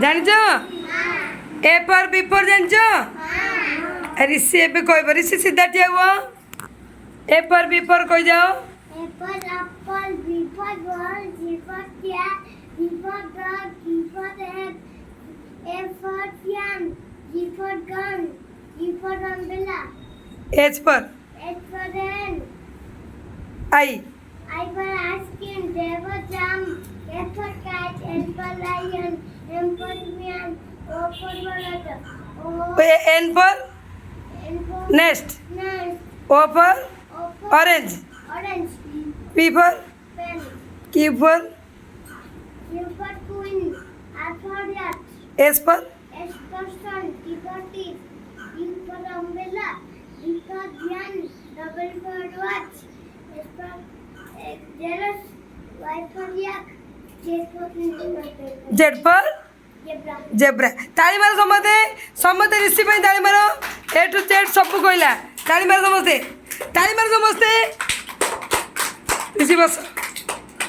ଜାଣିଛ? ଏ for B for ଜାଣିଛ? ऋषि ଏବେ କହିବ ऋषि ସିଧା ଠିଆ ହୁଅ ଏ ଫର୍ ବି ଫର୍ କହିଯାଅ Apple, apple, B for ball, G for cat, D for dog, E for egg, A for fan, G for gun, G for umbrella, H पर H for hen, I I for ice cream, J for jam, K for cat, L for lion, M for man, O for wallet, N पर N for next nest, O पर O for orange orange, P पर pen, की पर Q for queen, R for rat. S पर S for sun, T for teeth, U for umbrella, D for gun, W for watch, S for jealous, Y for yak, J for Z पर zebra. Zebra ताली मारो समते समते ऋषि पे ताली मारो ए to Z सब कहला ताली मारो समस्ते ऋषि बस